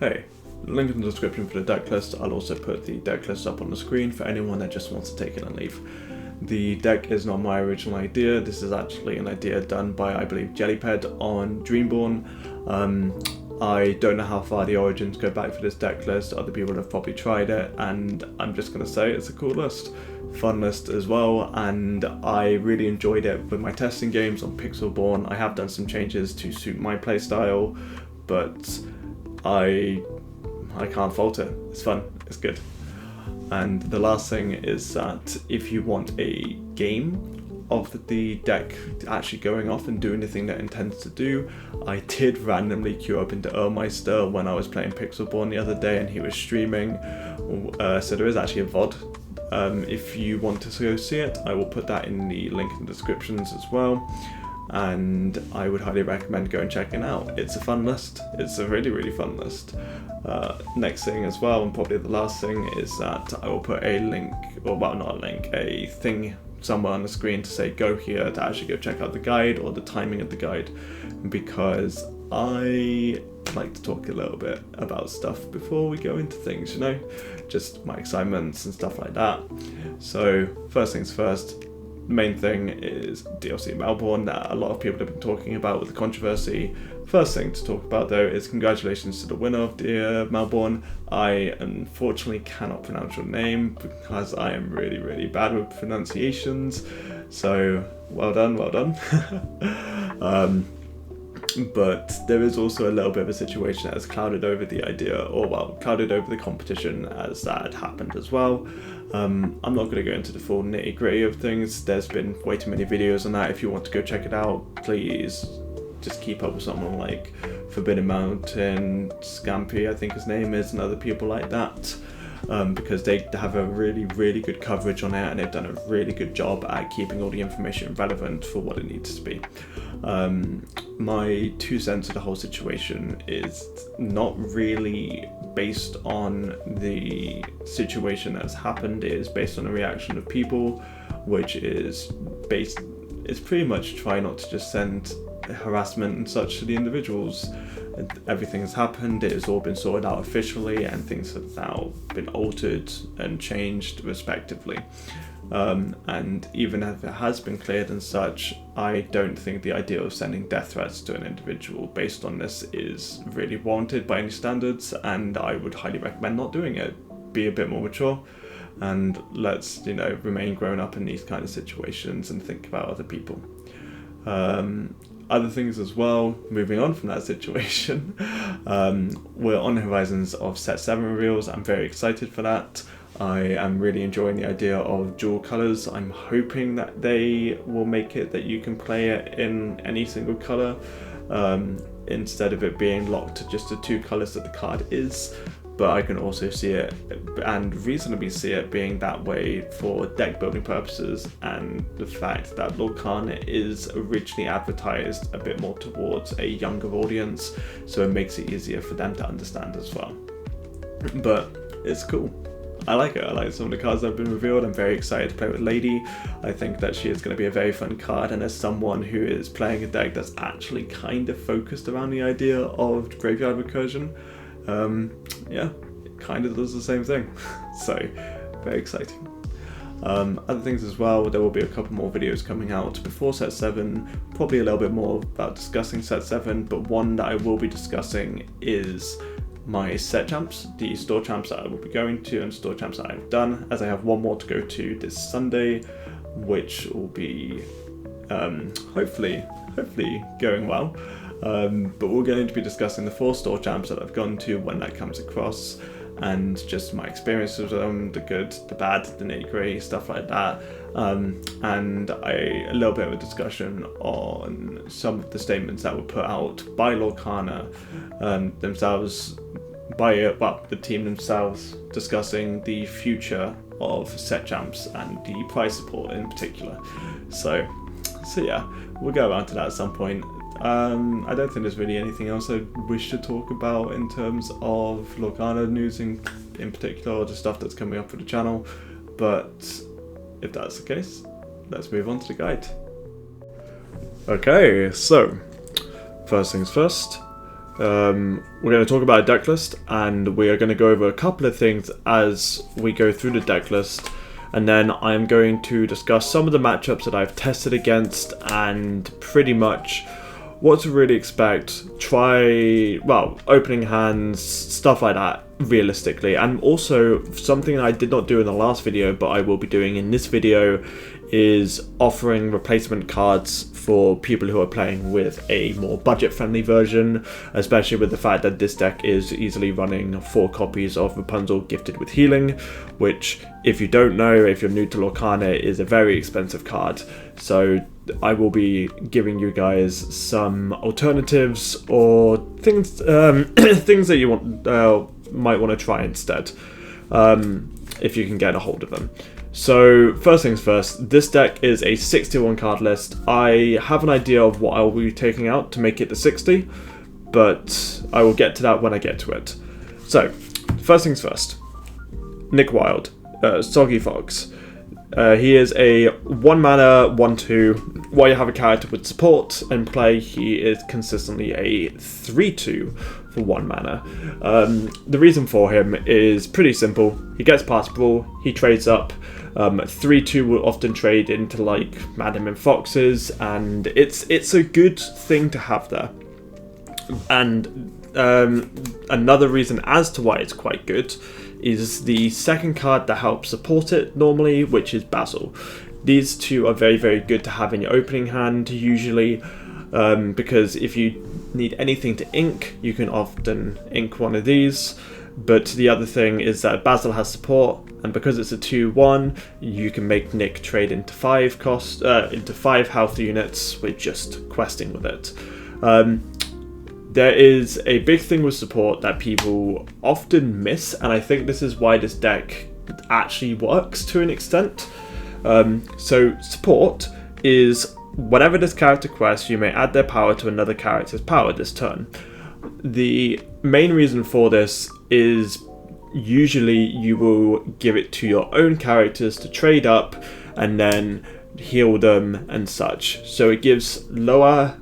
Hey, link in the description for the deck list. I'll also put the deck list up on the screen for anyone that just wants to take it and leave. The deck is not my original idea. This is actually an idea done by, I believe, Jellyped on Dreamborn. I don't know how far the origins go back for this deck list. Other people have probably tried it, and I'm just going to say it's a cool list. Fun list as well, and I really enjoyed it with my testing games on Pixelborn. I have done some changes to suit my playstyle, but I can't fault it. It's fun, it's good. And the last thing is that if you want a game of the deck actually going off and doing the thing that it intends to do, I did randomly queue up into Ermeister when I was playing Pixelborn the other day and he was streaming, so there is actually a VOD. If you want to go see it, I will put that in the link in the descriptions as well, and I would highly recommend going and checking it out. It's a fun list. It's a really fun list. Next thing as well, and probably the last thing, is that I will put a link, or well, not a link, a thing somewhere on the screen to say go here to actually go check out the guide or the timing of the guide, because I like to talk a little bit about stuff before we go into things, you know, just my excitements and stuff like that. So first things first, the main thing is DLC Melbourne that a lot of people have been talking about with the controversy. First thing to talk about though is congratulations to the winner of the Melbourne. I unfortunately cannot pronounce your name because I am really bad with pronunciations, so well done. But there is also a little bit of a situation that has clouded over the idea, or well, clouded over the competition, as that had happened as well. I'm not going to go into the full nitty gritty of things. There's been way too many videos on that. If you want to go check it out, please just keep up with someone like Forbidden Mountain, Scampy, I think his name is, and other people like that, because they have a really good coverage on it, and they've done a really good job at keeping all the information relevant for what it needs to be. My 2 cents of the whole situation is not really based on the situation that's happened. It is based on the reaction of people, which is pretty much try not to just send harassment and such to the individuals. Everything has happened, it has all been sorted out officially, and things have now been altered and changed respectively. And even if it has been cleared and such, I don't think the idea of sending death threats to an individual based on this is really warranted by any standards, and I would highly recommend not doing it. Be a bit more mature, and let's, you know, remain grown up in these kind of situations and think about other people. Other things as well, moving on from that situation, we're on the horizons of set 7 reveals. I'm very excited for that. I am really enjoying the idea of dual colours. I'm hoping that they will make it that you can play it in any single colour, instead of it being locked to just the 2 colours that the card is. But I can also see it, and reasonably see it, being that way for deck building purposes, and the fact that Lorcana is originally advertised a bit more towards a younger audience, so it makes it easier for them to understand as well. But it's cool. I like it. I like some of the cards that have been revealed. I'm very excited to play with Lady. I think that she is going to be a very fun card, and as someone who is playing a deck that's actually kind of focused around the idea of Graveyard Recursion, yeah, it kind of does the same thing. So, very exciting. Other things as well, there will be a couple more videos coming out before set 7, probably a little bit more about discussing set 7, but one that I will be discussing is my set champs, the store champs that I will be going to, and store champs that I've done, as I have one more to go to this Sunday, which will be hopefully going well. But we're going to be discussing the 4 store champs that I've gone to when that comes across, and just my experiences with them, the good, the bad, the nitty-gritty, stuff like that. And a little bit of a discussion on some of the statements that were put out by Lorcana themselves, by the team themselves, discussing the future of set champs and the price support in particular. So yeah, we'll go around to that at some point. I don't think there's really anything else I wish to talk about in terms of Lorcana news in particular, or the stuff that's coming up for the channel, but if that's the case, let's move on to the guide. Okay, so first things first, we're going to talk about a deck list, and we are going to go over a couple of things as we go through the deck list. And then I'm going to discuss some of the matchups that I've tested against and pretty much what to really expect, opening hands, stuff like that, realistically. And also, something I did not do in the last video, but I will be doing in this video, is offering replacement cards for people who are playing with a more budget-friendly version, especially with the fact that this deck is easily running 4 copies of Rapunzel Gifted with Healing, which, if you don't know, if you're new to Lorcana, is a very expensive card. So I will be giving you guys some alternatives or things things that you might want to try instead, if you can get a hold of them. So first things first, this deck is a 61 card list. I have an idea of what I will be taking out to make it the 60, but I will get to that when I get to it. So first things first, Nick Wilde, Soggy Fox. He is a 1 mana 1/2. While you have a character with support in play, he is consistently a 3/2 for 1 mana. The reason for him is pretty simple. He gets past Brawl, he trades up. 3/2 will often trade into like Madam and Foxes, and it's a good thing to have there. And another reason as to why it's quite good is the second card that helps support it normally, which is Basil. These two are very, very good to have in your opening hand usually, because if you need anything to ink, you can often ink one of these. But the other thing is that Basil has support, and because it's a 2/1, you can make Nick trade into 5 health units with just questing with it. There is a big thing with support that people often miss, and I think this is why this deck actually works to an extent. So support is whenever this character quests, you may add their power to another character's power this turn. The main reason for this is usually you will give it to your own characters to trade up and then heal them and such. So it gives lower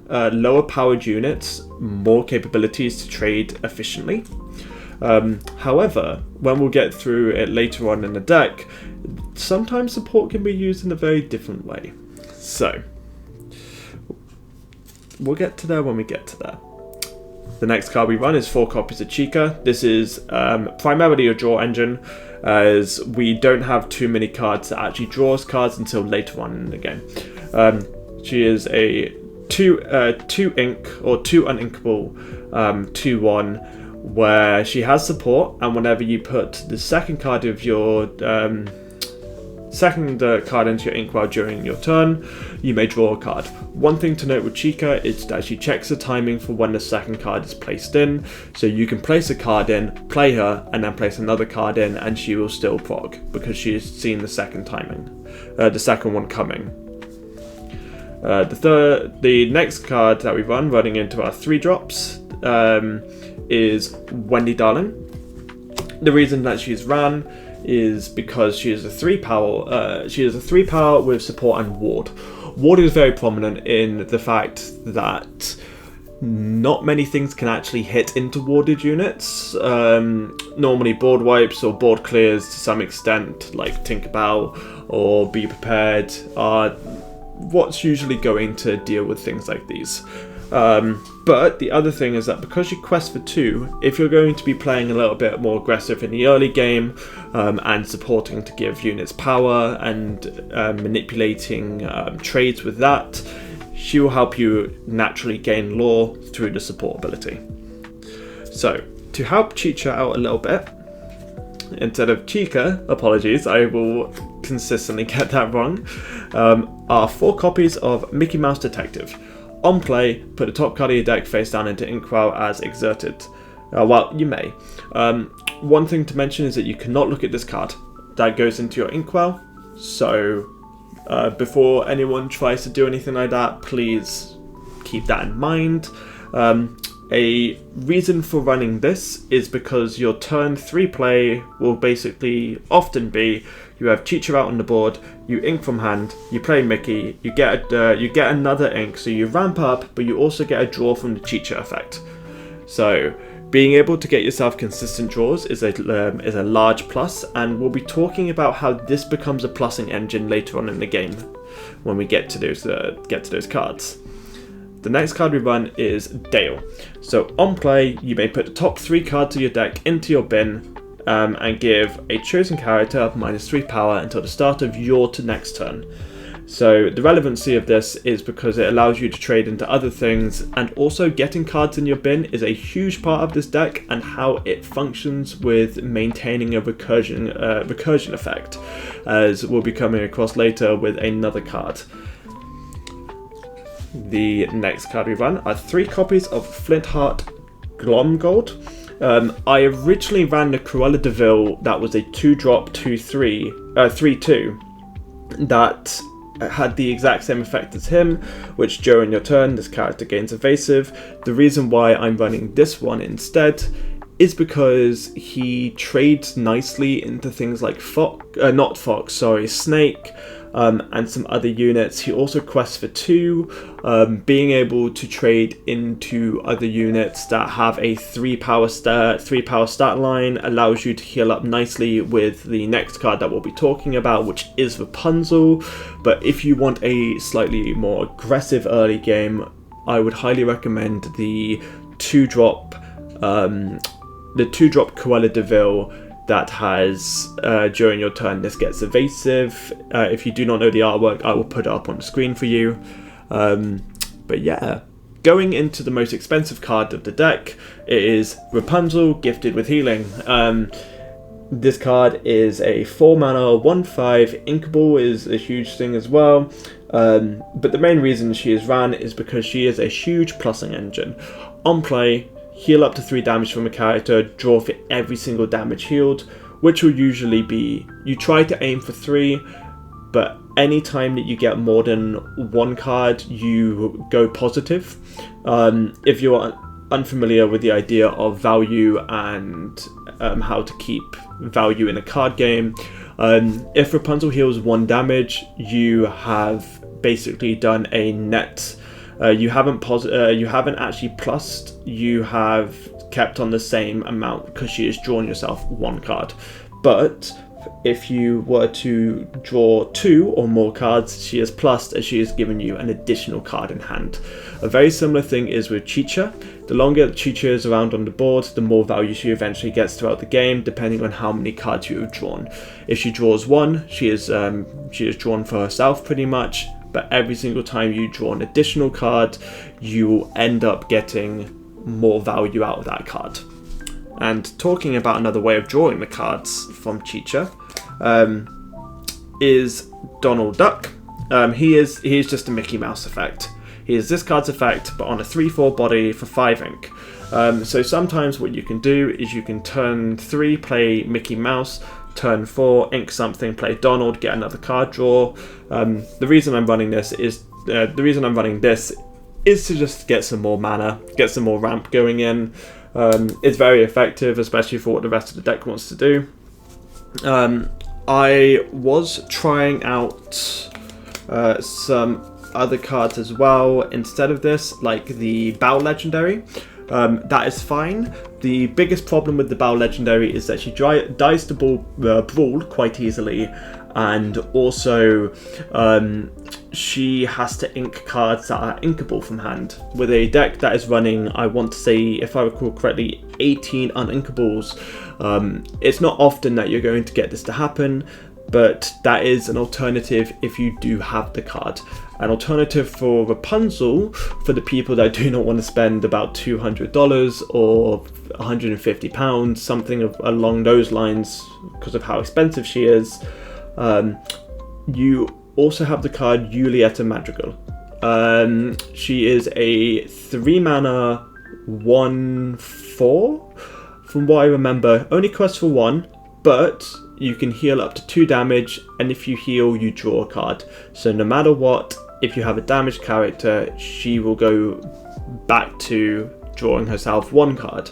powered units more capabilities to trade efficiently. However, when we'll get through it later on in the deck, sometimes support can be used in a very different way. So we'll get to there when we get to there. The next card we run is 4 copies of Chica. This is primarily a draw engine, as we don't have too many cards that actually draws cards until later on in the game. She is a 2 ink or 2 uninkable 2/1, where she has support, and whenever you put the second card of your card into your inkwell during your turn, you may draw a card. One thing to note with Chica is that she checks the timing for when the second card is placed in, so you can place a card in, play her, and then place another card in, and she will still prog because she has seen the second one coming. The next card that we run, running into our 3 drops, is Wendy Darling. The reason that she's ran is because she is a 3 power. She is a 3 power with support and ward. Ward is very prominent in the fact that not many things can actually hit into warded units. Normally board wipes or board clears to some extent, like Tinkerbell or Be Prepared, are what's usually going to deal with things like these. But the other thing is that because you quest for 2, if you're going to be playing a little bit more aggressive in the early game and supporting to give units power and manipulating trades with that, she will help you naturally gain lore through the support ability. So to help Chicha out a little bit, instead of Chica, apologies, I will consistently get that wrong, are 4 copies of Mickey Mouse Detective. On play, put the top card of your deck face down into Inkwell as exerted. Well, you may. One thing to mention is that you cannot look at this card. That goes into your Inkwell, so before anyone tries to do anything like that, please keep that in mind. A reason for running this is because your turn 3 play will basically often be you have Chicha out on the board, you ink from hand, you play Mickey, you get another ink, so you ramp up, but you also get a draw from the Chicha effect. So being able to get yourself consistent draws is a large plus, and we'll be talking about how this becomes a plussing engine later on in the game when we get to those cards. The next card we run is Dale. So on play, you may put the top 3 cards of your deck into your bin and give a chosen character -3 power until the start of your next turn. So the relevancy of this is because it allows you to trade into other things, and also getting cards in your bin is a huge part of this deck and how it functions with maintaining a recursion effect, as we'll be coming across later with another card. The next card we run are 3 copies of Flintheart Glomgold. I originally ran the Cruella de Vil that was a 2-drop 3/2 that had the exact same effect as him, which during your turn this character gains evasive. The reason why I'm running this one instead is because he trades nicely into things like Snake, and some other units. He also quests for 2. Being able to trade into other units that have a 3 power stat line allows you to heal up nicely with the next card that we'll be talking about, which is Rapunzel. But if you want a slightly more aggressive early game, I would highly recommend the 2-drop Cruella de Vil that has, during your turn, this gets evasive. If you do not know the artwork, I will put it up on the screen for you. But yeah, going into the most expensive card of the deck, it is Rapunzel, gifted with healing. This card is a 4-mana 1/5. Inkable is a huge thing as well. But the main reason she is ran is because she is a huge plussing engine. On play, heal up to 3 damage from a character, draw for every single damage healed, which will usually be, you try to aim for 3, but anytime that you get more than 1 card, you go positive. If you're unfamiliar with the idea of value and how to keep value in a card game, if Rapunzel heals 1 damage, you have basically done a net. You haven't actually plussed, you have kept on the same amount because she has drawn yourself 1 card. But if you were to draw 2 or more cards, she has plussed as she has given you an additional card in hand. A very similar thing is with Chicha. The longer Chicha is around on the board, the more value she eventually gets throughout the game, depending on how many cards you have drawn. If she draws 1, she is drawn for herself pretty much. But every single time you draw an additional card, you end up getting more value out of that card. And talking about another way of drawing the cards from Chicha, is Donald Duck. He is just a Mickey Mouse effect. He is this card's effect, but on a 3/4 body for 5 ink. So sometimes what you can do is you can turn 3, play Mickey Mouse, turn 4, ink something, play Donald, get another card draw. The reason I'm running this is to just get some more mana, get some more ramp going in. It's very effective, especially for what the rest of the deck wants to do. I was trying out some other cards as well instead of this, like the Bow Legendary. That is fine. The biggest problem with the Bow Legendary is that she dies to Brawl quite easily, and also she has to ink cards that are inkable from hand. With a deck that is running, I want to say, if I recall correctly, 18 uninkables, it's not often that you're going to get this to happen, but that is an alternative if you do have the card. An alternative for Rapunzel, for the people that do not want to spend about $200 or £150, something along those lines, because of how expensive she is, you also have the card Julieta Madrigal. She is a 3-mana 1/4, from what I remember. Only quests for 1, but you can heal up to 2 damage, and if you heal, you draw a card. So no matter what, if you have a damaged character, she will go back to drawing herself 1 card.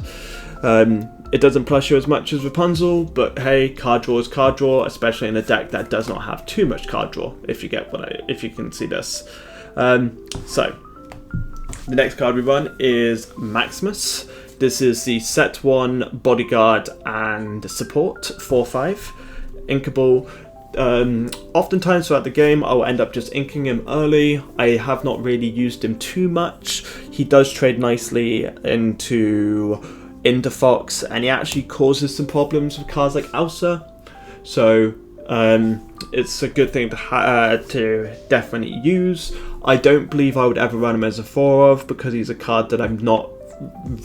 It doesn't plush you as much as Rapunzel, but hey, card draw is card draw, especially in a deck that does not have too much card draw, if you can see this. So, the next card we run is Maximus. This is the set 1 bodyguard and support 4/5 inkable. Oftentimes throughout the game I'll end up just inking him early. I have not really used him too much. He does trade nicely into Fox, and he actually causes some problems with cards like Elsa. So it's a good thing to definitely use. I don't believe I would ever run him as a 4 of, because he's a card that I'm not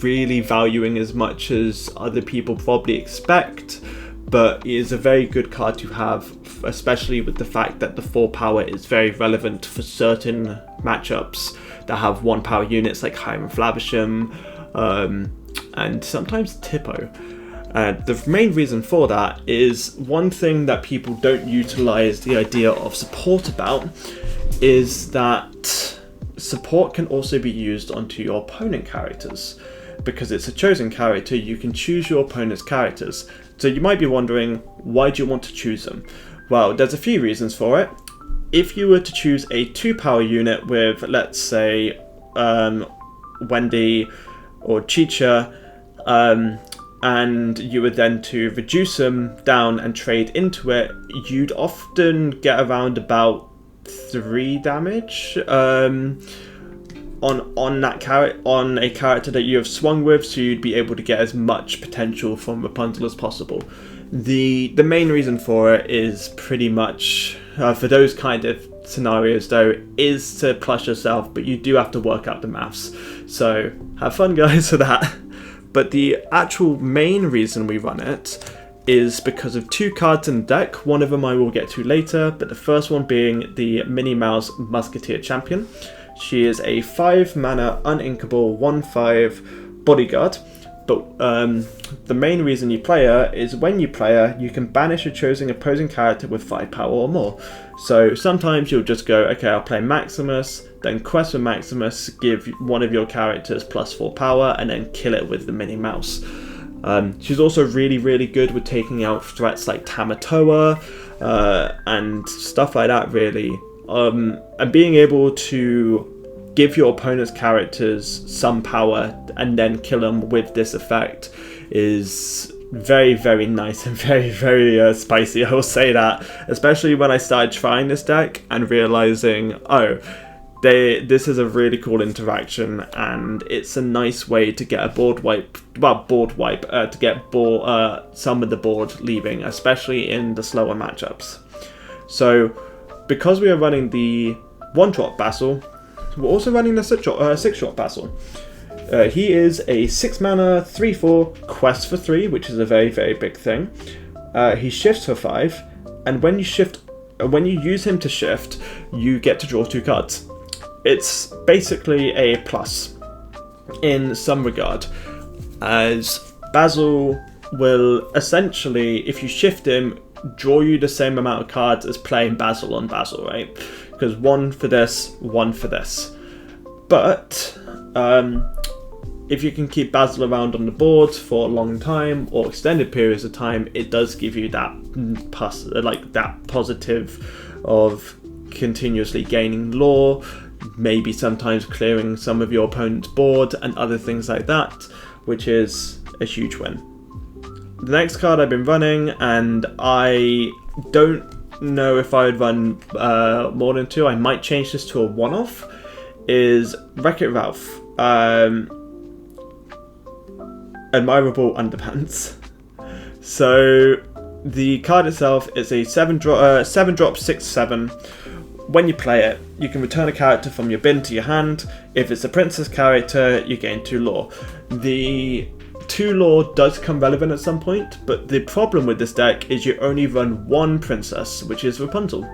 really valuing as much as other people probably expect. But he is a very good card to have, especially with the fact that the 4 power is very relevant for certain matchups that have 1 power units like Hiram Flavisham and sometimes Tippo. The main reason for that is one thing that people don't utilize the idea of support about is that support can also be used onto your opponent characters. Because it's a chosen character, you can choose your opponent's characters. So you might be wondering, why do you want to choose them? Well, there's a few reasons for it. If you were to choose a 2 power unit with, let's say, Wendy or Chicha, and you were then to reduce them down and trade into it, you'd often get around about 3 damage on a character that you have swung with, so you'd be able to get as much potential from Rapunzel as possible. The main reason for it is pretty much for those kind of scenarios though, is to plus yourself, but you do have to work out the maths. So have fun, guys, for that. But the actual main reason we run it is because of 2 cards in the deck. One of them I will get to later, but the first one being the Minnie Mouse Musketeer Champion. She is a 5 mana uninkable 1/5 bodyguard, but the main reason you play her is when you play her, you can banish a chosen opposing character with 5 power or more. So sometimes you'll just go, okay, I'll play Maximus, then quest with Maximus, give one of your characters +4 power, and then kill it with the Minnie Mouse. She's also really, really good with taking out threats like Tamatoa and stuff like that, really. And being able to give your opponent's characters some power and then kill them with this effect is very, very nice and very, very spicy, I will say that. Especially when I started trying this deck and realizing, oh, this is a really cool interaction, and it's a nice way to get a board wipe, to get some of the board leaving, especially in the slower matchups. So because we are running the 1-drop Basil, we're also running the 6-drop Basil. He is a 6 mana 3/4 quest for 3, which is a very, very big thing. He shifts for 5, and when you use him to shift, you get to draw 2 cards. It's basically a plus in some regard, as Basil will essentially, if you shift him, draw you the same amount of cards as playing Basil on Basil, right? Because 1 for this, 1 for this. But if you can keep Basil around on the board for a long time or extended periods of time, it does give you that positive of continuously gaining lore, maybe sometimes clearing some of your opponent's board and other things like that, which is a huge win. The next card I've been running, and I don't know if I would run more than 2, I might change this to a one-off, is Wreck-It Ralph. Admirable Underpants. So the card itself is a 7-drop 6/7. When you play it, you can return a character from your bin to your hand. If it's a princess character, you gain 2 lore. The 2 lore does come relevant at some point, but the problem with this deck is you only run 1 princess, which is Rapunzel.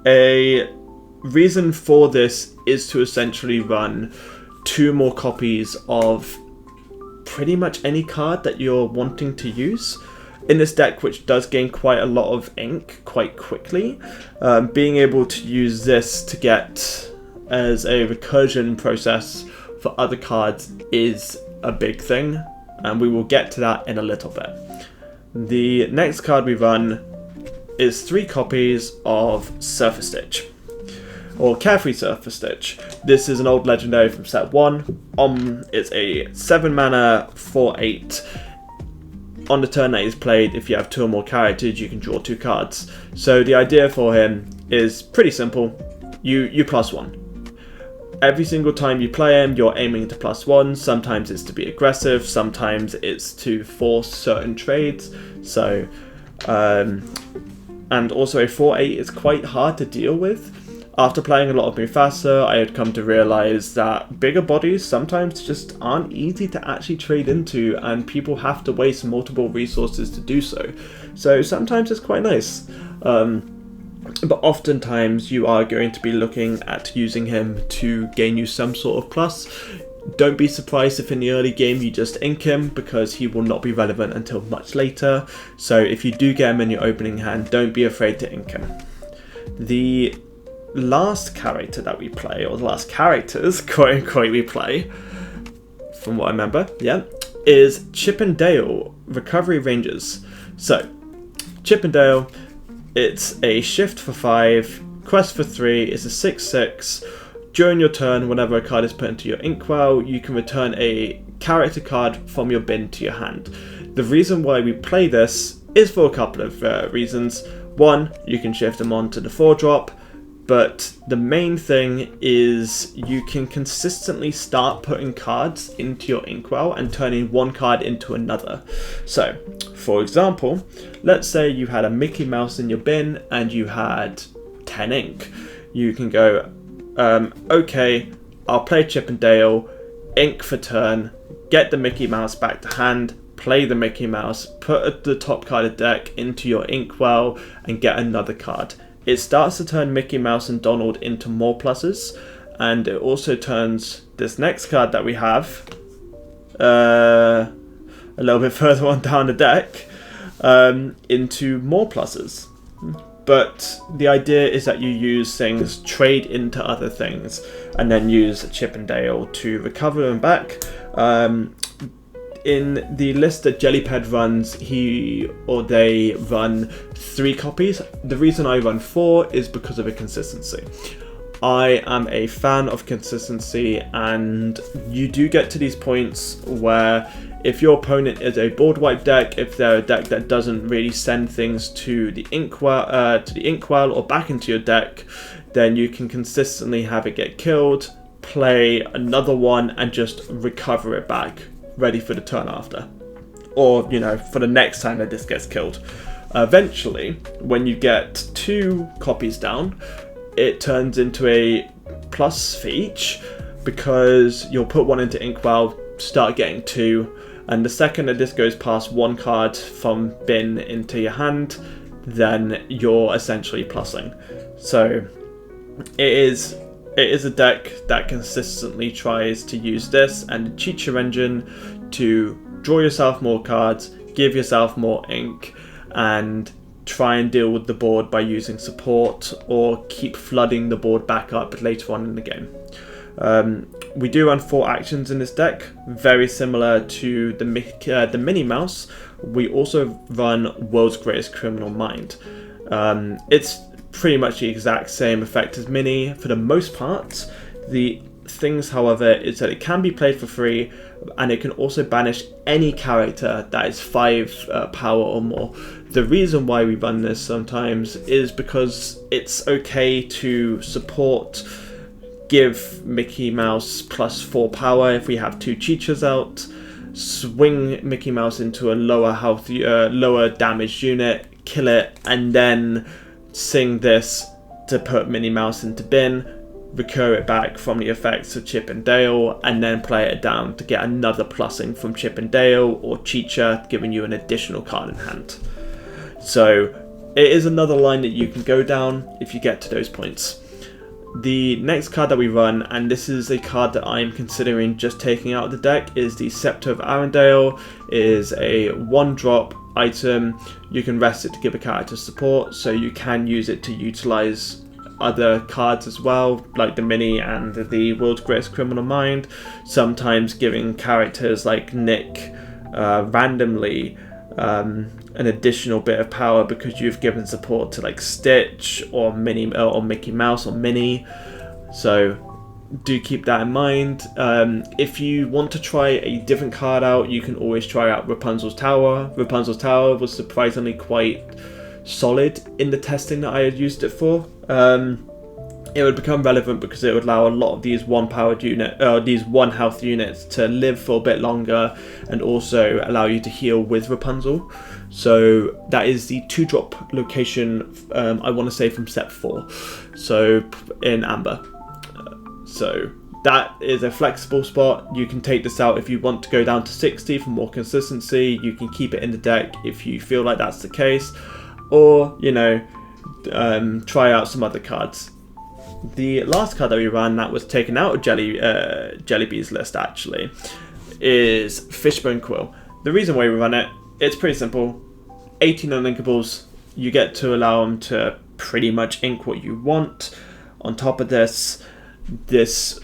A reason for this is to essentially run 2 more copies of pretty much any card that you're wanting to use in this deck, which does gain quite a lot of ink quite quickly. Being able to use this to get as a recursion process for other cards is a big thing, and we will get to that in a little bit. The next card we run is 3 copies of Surfer Stitch. or Carefree Surfer Stitch. This is an old legendary from set 1. It's a 7 mana 4/8. On the turn that he's played, if you have 2 or more characters, you can draw 2 cards. So the idea for him is pretty simple. You +1. Every single time you play him, you're aiming to +1. Sometimes it's to be aggressive, sometimes it's to force certain trades. So, and also a 4/8 is quite hard to deal with. After playing a lot of Mufasa, I had come to realise that bigger bodies sometimes just aren't easy to actually trade into, and people have to waste multiple resources to do so. So sometimes it's quite nice. But oftentimes you are going to be looking at using him to gain you some sort of plus. Don't be surprised if in the early game you just ink him, because he will not be relevant until much later. So if you do get him in your opening hand, don't be afraid to ink him. The last character that we play, or the last characters, quote unquote, we play, from what I remember, is Chip and Dale Recovery Rangers. So, Chip and Dale, it's a shift for 5, quest for 3, it's a 6/6. During your turn, whenever a card is put into your inkwell, you can return a character card from your bin to your hand. The reason why we play this is for a couple of reasons. One, you can shift them onto the 4-drop, but the main thing is you can consistently start putting cards into your inkwell and turning one card into another. So, for example, let's say you had a Mickey Mouse in your bin and you had 10 ink. You can go, okay, I'll play Chip and Dale, ink for turn, get the Mickey Mouse back to hand, play the Mickey Mouse, put the top card of deck into your inkwell, and get another card. It starts to turn Mickey Mouse and Donald into more pluses, and it also turns this next card that we have a little bit further on down the deck into more pluses. But the idea is that you use things, trade into other things, and then use Chip and Dale to recover them back. In the list that Jellyped runs, he or they run 3 copies. The reason I run 4 is because of a consistency. I am a fan of consistency, and you do get to these points where if your opponent is a board wipe deck, if they're a deck that doesn't really send things to the inkwell or back into your deck, then you can consistently have it get killed, play another one, and just recover it back, ready for the turn after, or for the next time that this gets killed. Eventually, when you get 2 copies down, it turns into a plus for each, because you'll put 1 into inkwell, start getting 2, and the second that this goes past 1 card from bin into your hand, then you're essentially plussing. So it is a deck that consistently tries to use this and the Cheater engine to draw yourself more cards, give yourself more ink, and try and deal with the board by using support, or keep flooding the board back up later on in the game. We do run 4 actions in this deck, very similar to the Minnie Mouse. We also run World's Greatest Criminal Mind. It's pretty much the exact same effect as Minnie for the most part. The things, however, is that it can be played for free, and it can also banish any character that is 5 power or more. The reason why we run this sometimes is because it's okay to support, give Mickey Mouse +4 power if we have 2 Cheaters out, swing Mickey Mouse into a lower damaged unit, kill it, and then sing this to put Minnie Mouse into bin, recur it back from the effects of Chip and Dale, and then play it down to get another plussing from Chip and Dale or Cheater, giving you an additional card in hand. So it is another line that you can go down if you get to those points. The next card that we run, and this is a card that I'm considering just taking out of the deck, is the Scepter of Arendelle. It is a 1-drop item. You can rest it to give a character support, so you can use it to utilize other cards as well, like the Mini and the World's Greatest Criminal Mind. Sometimes giving characters like Nick randomly an additional bit of power because you've given support to like Stitch or Mickey Mouse or Minnie. So do keep that in mind. If you want to try a different card out, you can always try out Rapunzel's Tower. Rapunzel's Tower was surprisingly quite solid in the testing that I had used it for. It would become relevant because it would allow a lot of these one health units to live for a bit longer, and also allow you to heal with Rapunzel. So that is the 2-drop location, I want to say from set 4, so in Amber. So that is a flexible spot. You can take this out if you want to go down to 60 for more consistency. You can keep it in the deck if you feel like that's the case, or try out some other cards. The last card that we ran that was taken out of Jellybee's list actually is Fishbone Quill. The reason why we run it, it's pretty simple. 18 unlinkables, you get to allow them to pretty much ink what you want. On top of this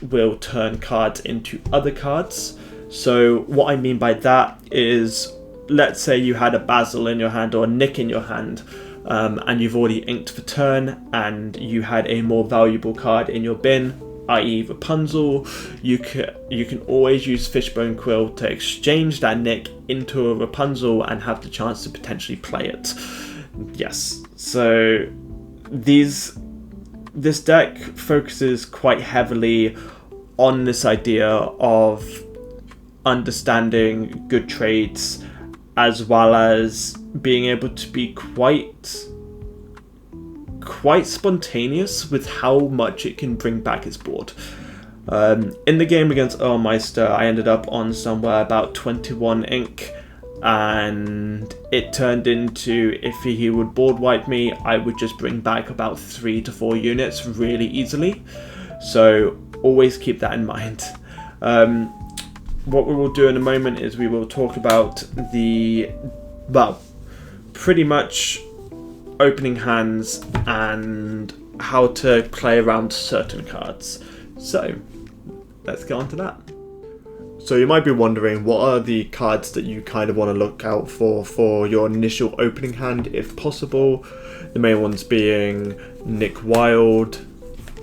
will turn cards into other cards. So what I mean by that is, let's say you had a Basil in your hand or a Nick in your hand, and you've already inked for turn, and you had a more valuable card in your bin, i.e. Rapunzel. You can always use Fishbone Quill to exchange that Nick into a Rapunzel and have the chance to potentially play it. Yes, so this deck focuses quite heavily on this idea of understanding good trades, as well as being able to be quite spontaneous with how much it can bring back its board. In the game against Earlmeister, I ended up on somewhere about 21 ink, and it turned into, if he would board wipe me, I would just bring back about 3 to 4 units really easily. So always keep that in mind. What we will do in a moment is we will talk about pretty much opening hands and how to play around certain cards. So let's get on to that. So you might be wondering, what are the cards that you kind of want to look out for your initial opening hand, if possible? The main ones being Nick Wilde,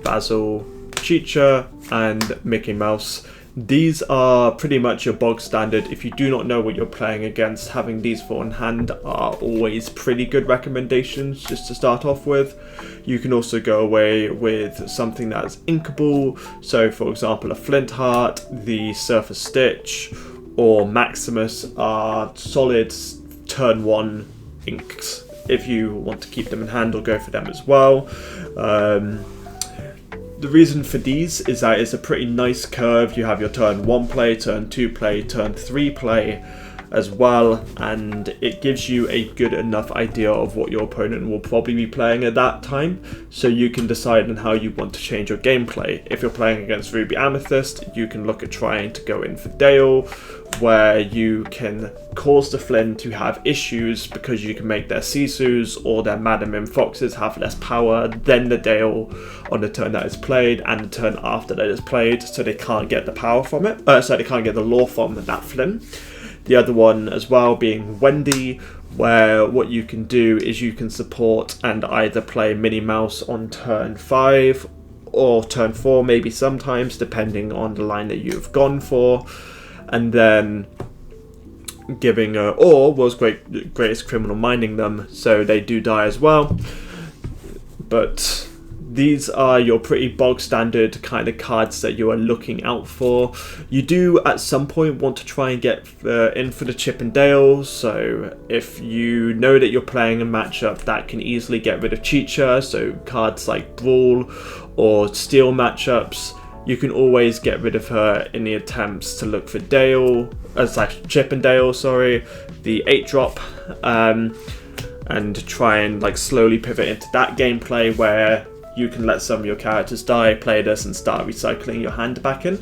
Basil, Chicha, and Mickey Mouse. These are pretty much your bog standard. If you do not know what you're playing against, having these 4 in hand are always pretty good recommendations just to start off with. You can also go away with something that's inkable, so for example a Flintheart, the Surfer Stitch, or Maximus are solid turn 1 inks. If you want to keep them in hand, or go for them as well. The reason for these is that it's a pretty nice curve. You have your turn 1 play, turn 2 play, turn 3 play as well, and it gives you a good enough idea of what your opponent will probably be playing at that time, so you can decide on how you want to change your gameplay. If you're playing against Ruby Amethyst, you can look at trying to go in for Dale, where you can cause the Flynn to have issues because you can make their Sisus or their Madam Mim Foxes have less power than the Dale on the turn that is played and the turn after that is played, so they can't get the power from it, so they can't get the lore from that Flynn. The other one as well being Wendy, where what you can do is you can support and either play Minnie Mouse on turn 5 or turn 4 maybe sometimes, depending on the line that you've gone for, and then giving Greatest Criminal minding them, so they do die as well. But these are your pretty bog standard kind of cards that you are looking out for. You do at some point want to try and get in for the Chip and Dale, so if you know that you're playing a matchup that can easily get rid of Chicha, so cards like Brawl or Steel matchups, you can always get rid of her in the attempts to look for Dale, Chip and Dale, the 8-drop, and try and slowly pivot into that gameplay where you can let some of your characters die, play this, and start recycling your hand back in.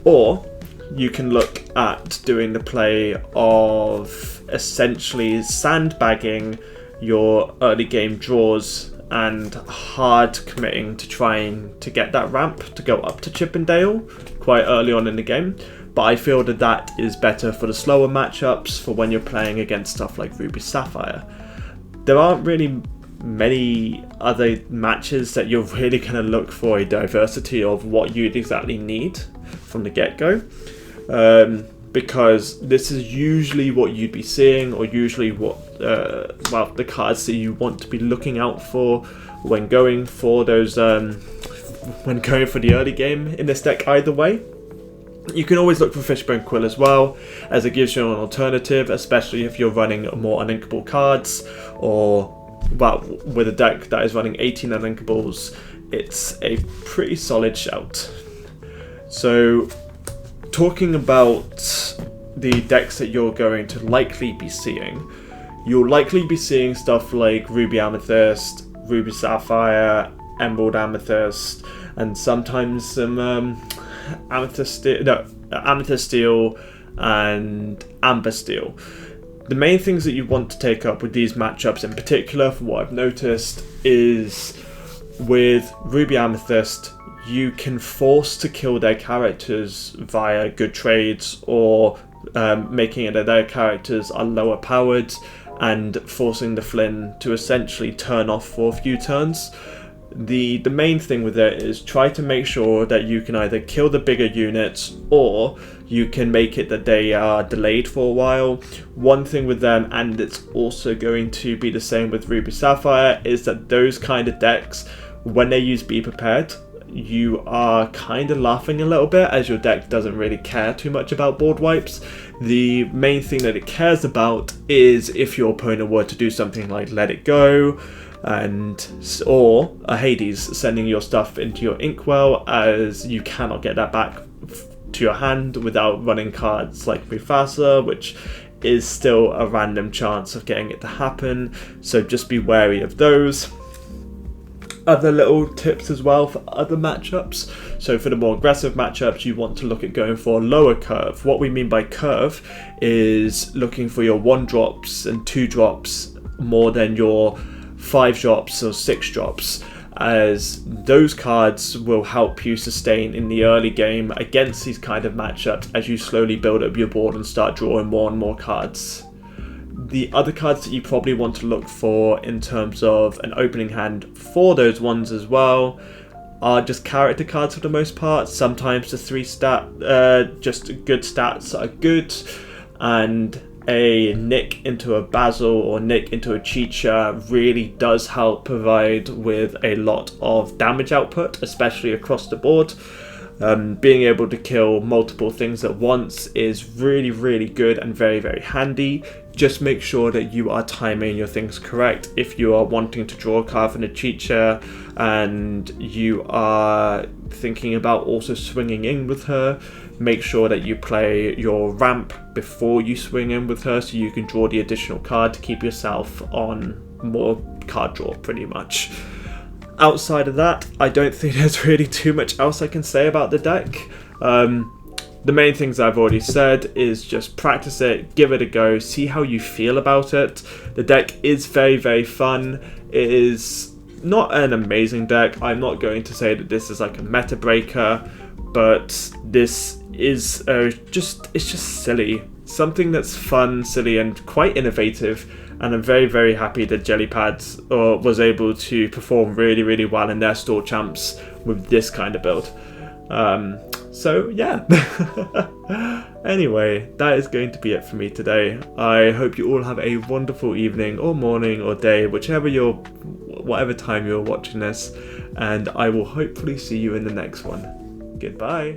Or you can look at doing the play of essentially sandbagging your early game draws and hard committing to trying to get that ramp to go up to Chip and Dale quite early on in the game. but I feel that that is better for the slower matchups, for when you're playing against stuff like Ruby Sapphire. There aren't really many other matches that you're really going to look for a diversity of what you'd exactly need from the get-go, because this is usually what you'd be seeing, or usually what well, the cards that you want to be looking out for when going for those when going for the early game in this deck either way. You can always look for Fishbone Quill as well, as it gives you an alternative, especially if you're running more uninkable cards, or, well, with a deck that is running 18 uninkables, it's a pretty solid shout. So, talking about the decks that you're going to likely be seeing, you'll likely be seeing stuff like Ruby Amethyst, Ruby Sapphire, Emerald Amethyst, and sometimes some Amethyst Steel and Amber Steel. The main things that you want to take up with these matchups in particular, from what I've noticed, is with Ruby Amethyst, you can force to kill their characters via good trades, or making it that their characters are lower powered and forcing the Flynn to essentially turn off for a few turns. The main thing with it is try to make sure that you can either kill the bigger units, or you can make it that they are delayed for a while. One thing with them, and it's also going to be the same with Ruby Sapphire, is that those kind of decks, when they use Be Prepared, you are kind of laughing a little bit, as your deck doesn't really care too much about board wipes. The main thing that it cares about is if your opponent were to do something like Let It Go, or a Hades, sending your stuff into your Inkwell, as you cannot get that back to your hand without running cards like Mufasa, which is still a random chance of getting it to happen, so just be wary of those. Other little tips as well for other matchups. So for the more aggressive matchups, you want to look at going for lower curve. What we mean by curve is looking for your 1-drops and 2-drops more than your 5-drops or 6-drops, as those cards will help you sustain in the early game against these kind of matchups as you slowly build up your board and start drawing more and more cards. The other cards that you probably want to look for in terms of an opening hand for those ones as well are just character cards for the most part. Sometimes the 3-stat, just good stats are good, and a nick into a Basil or nick into a Chicha really does help provide with a lot of damage output, especially across the board. Being able to kill multiple things at once is really, really good and very, very handy. Just make sure that you are timing your things correct. If you are wanting to draw a card from a Chicha and you are thinking about also swinging in with her, make sure that you play your ramp before you swing in with her, so you can draw the additional card to keep yourself on more card draw, pretty much. Outside of that, I don't think there's really too much else I can say about the deck. The main things I've already said is just practice it, give it a go, see how you feel about it. The deck is very, very fun. It is not an amazing deck. I'm not going to say that this is like a meta breaker, but this is it's just silly. Something that's fun, silly, and quite innovative. And I'm very, very happy that Jellypads was able to perform really, really well in their store champs with this kind of build. So yeah. Anyway, that is going to be it for me today. I hope you all have a wonderful evening or morning or day, whatever time you're watching this, and I will hopefully see you in the next one. Goodbye.